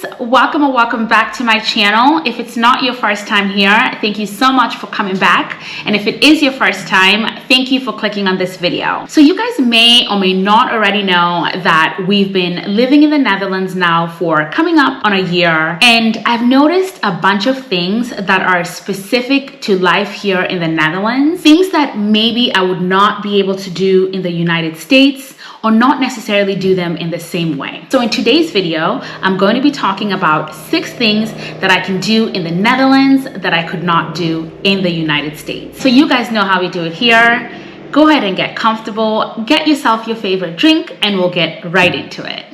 friends, welcome or welcome back to my channel. If it's not your first time here, thank you so much for coming back, and if it is your first time, thank you for clicking on this video. So you guys may or may not already know that we've been living in the Netherlands now for coming up on a year, and I've noticed a bunch of things that are specific to life here in the Netherlands, things that maybe I would not be able to do in the United States or not necessarily do them in the same way. So in today's video, I'm going to be talking about 6 things that I can do in the Netherlands that I could not do in the United States. So you guys know how we do it here. Go ahead and get comfortable, get yourself your favorite drink, and we'll get right into it.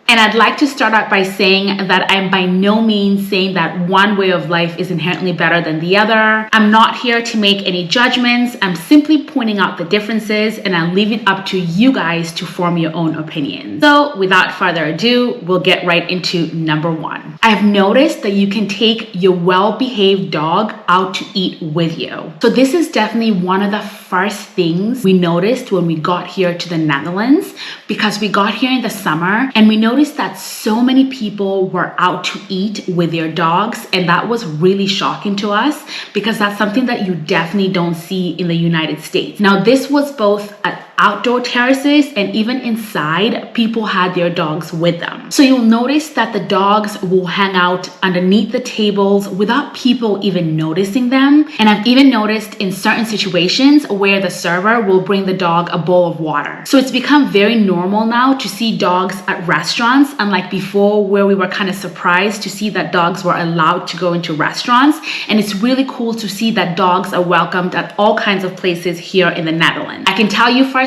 And I'd like to start out by saying that I'm by no means saying that one way of life is inherently better than the other. I'm not here to make any judgments. I'm simply pointing out the differences, and I'll leave it up to you guys to form your own opinions. So without further ado, we'll get right into number 1. I've noticed that you can take your well-behaved dog out to eat with you. So this is definitely one of the first things we noticed when we got here to the Netherlands, because we got here in the summer and we noticed that so many people were out to eat with their dogs, and that was really shocking to us because that's something that you definitely don't see in the United States. Now, this was both at outdoor terraces, and even inside, people had their dogs with them. So you'll notice that the dogs will hang out underneath the tables without people even noticing them. And I've even noticed in certain situations where the server will bring the dog a bowl of water. So it's become very normal now to see dogs at restaurants, unlike before where we were kind of surprised to see that dogs were allowed to go into restaurants. And it's really cool to see that dogs are welcomed at all kinds of places here in the Netherlands. I can tell you firsthand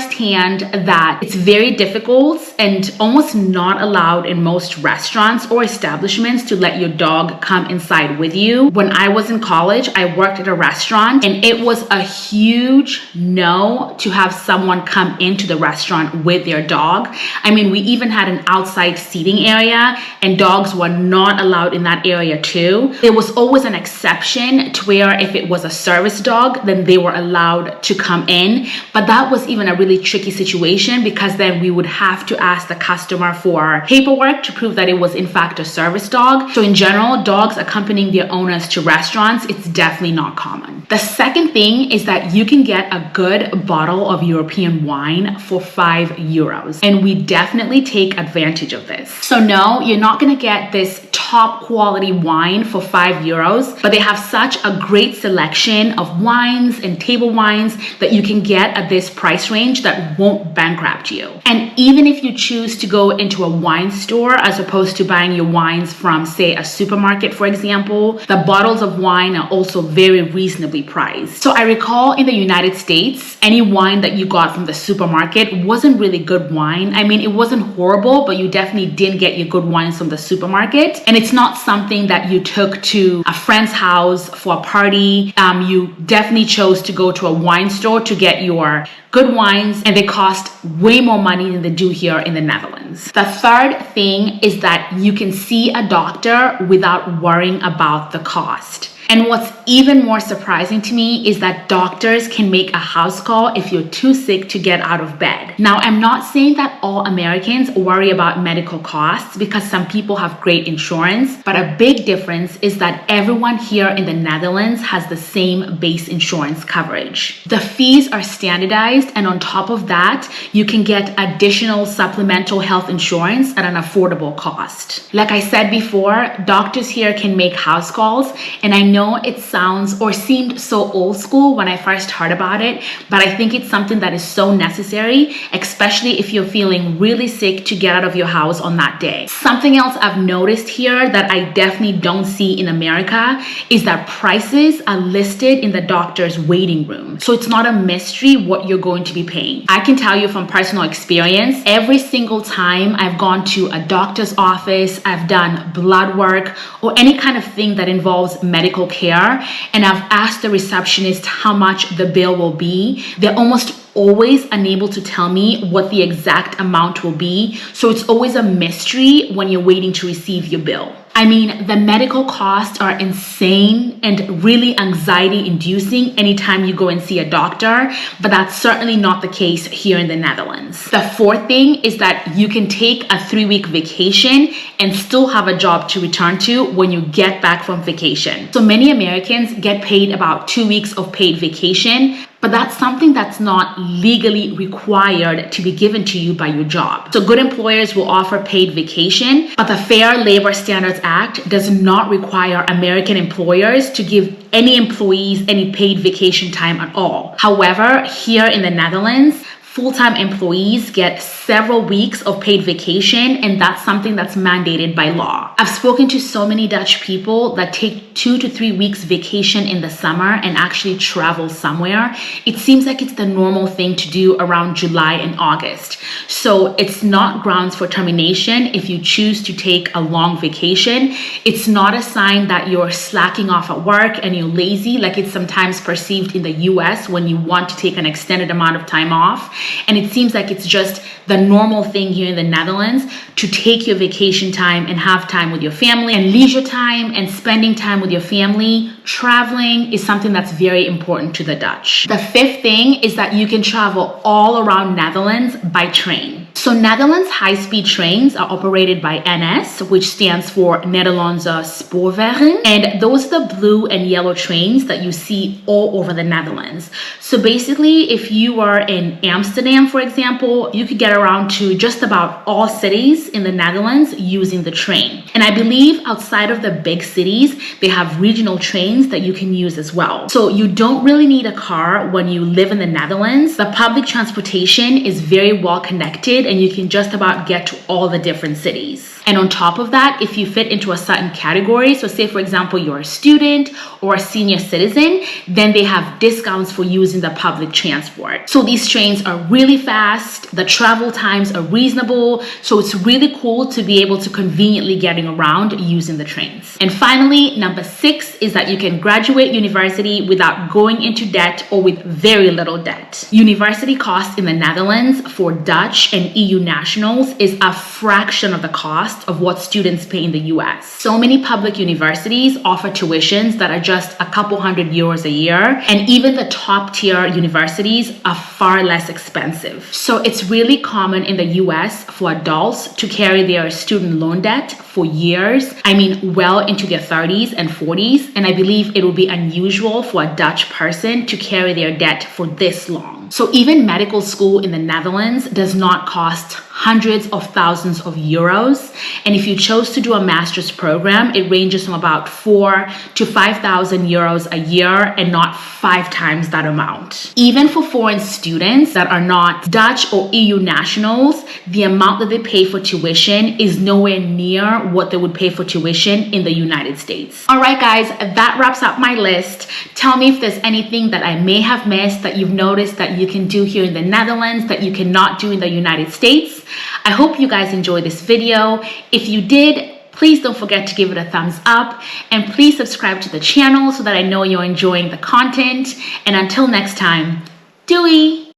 that it's very difficult and almost not allowed in most restaurants or establishments to let your dog come inside with you. When I was in college, I worked at a restaurant, and it was a huge no to have someone come into the restaurant with their dog. I mean, we even had an outside seating area, and dogs were not allowed in that area too. There was always an exception to where if it was a service dog, then they were allowed to come in, but that was even a really tricky situation because then we would have to ask the customer for paperwork to prove that it was in fact a service dog. So in general, dogs accompanying their owners to restaurants, it's definitely not common. The second thing is that you can get a good bottle of European wine for €5, and we definitely take advantage of this. So no, you're not going to get this top quality wine for €5, but they have such a great selection of wines and table wines that you can get at this price range that won't bankrupt you. And even if you choose to go into a wine store as opposed to buying your wines from, say, a supermarket, for example, the bottles of wine are also very reasonably priced. So I recall in the United States, any wine that you got from the supermarket wasn't really good wine. I mean, it wasn't horrible, but you definitely didn't get your good wines from the supermarket. And it's not something that you took to a friend's house for a party. You definitely chose to go to a wine store to get your good wines, and they cost way more money than they do here in the Netherlands. The third thing is that you can see a doctor without worrying about the cost. And what's even more surprising to me is that doctors can make a house call if you're too sick to get out of bed. Now, I'm not saying that all Americans worry about medical costs because some people have great insurance, but a big difference is that everyone here in the Netherlands has the same base insurance coverage. The fees are standardized, and on top of that, you can get additional supplemental health insurance at an affordable cost. Like I said before, doctors here can make house calls, and I know it sounds or seemed so old school when I first heard about it, but I think it's something that is so necessary, especially if you're feeling really sick to get out of your house on that day. Something else I've noticed here that I definitely don't see in America is that prices are listed in the doctor's waiting room. So it's not a mystery what you're going to be paying. I can tell you from personal experience, every single time I've gone to a doctor's office, I've done blood work or any kind of thing that involves medical care, and I've asked the receptionist how much the bill will be, they're almost always unable to tell me what the exact amount will be. So it's always a mystery when you're waiting to receive your bill. I mean, the medical costs are insane and really anxiety inducing anytime you go and see a doctor, but that's certainly not the case here in the Netherlands. The fourth thing is that you can take a 3-week vacation and still have a job to return to when you get back from vacation. So many Americans get paid about 2 weeks of paid vacation, but that's something that's not legally required to be given to you by your job. So good employers will offer paid vacation, but the Fair Labor Standards Act does not require American employers to give any employees any paid vacation time at all. However, here in the Netherlands, full-time employees get several weeks of paid vacation, and that's something that's mandated by law. I've spoken to so many Dutch people that take 2 to 3 weeks vacation in the summer and actually travel somewhere. It seems like it's the normal thing to do around July and August. So it's not grounds for termination if you choose to take a long vacation. It's not a sign that you're slacking off at work and you're lazy, like it's sometimes perceived in the US when you want to take an extended amount of time off. And it seems like it's just the normal thing here in the Netherlands to take your vacation time and have time with your family, and leisure time and spending time with your family. Traveling is something that's very important to the Dutch. The fifth thing is that you can travel all around Netherlands by train. So Netherlands high-speed trains are operated by NS, which stands for Nederlandse Spoorwegen. And those are the blue and yellow trains that you see all over the Netherlands. So basically, if you are in Amsterdam, for example, you could get around to just about all cities in the Netherlands using the train. And I believe outside of the big cities, they have regional trains that you can use as well. So you don't really need a car when you live in the Netherlands. The public transportation is very well connected, and you can just about get to all the different cities. And on top of that, if you fit into a certain category, so say for example, you're a student or a senior citizen, then they have discounts for using the public transport. So these trains are really fast, the travel times are reasonable, so it's really cool to be able to conveniently getting around using the trains. And finally, number 6 is that you can graduate university without going into debt or with very little debt. University costs in the Netherlands for Dutch and EU nationals is a fraction of the cost of what students pay in the US. So many public universities offer tuitions that are just a couple €100 a year, and even the top tier universities are far less expensive. So it's really common in the US for adults to carry their student loan debt for years. I mean, well into their 30s and 40s, and I believe it would be unusual for a Dutch person to carry their debt for this long. So even medical school in the Netherlands does not cost hundreds of thousands of euros. And if you chose to do a master's program, it ranges from about 4,000 to 5,000 euros a year, and not 5 times that amount. Even for foreign students that are not Dutch or EU nationals, the amount that they pay for tuition is nowhere near what they would pay for tuition in the United States. All right, guys, that wraps up my list. Tell me if there's anything that I may have missed that you've noticed that you can do here in the Netherlands that you cannot do in the United States. I hope you guys enjoyed this video. If you did, please don't forget to give it a thumbs up, and please subscribe to the channel so that I know you're enjoying the content. And until next time, doei!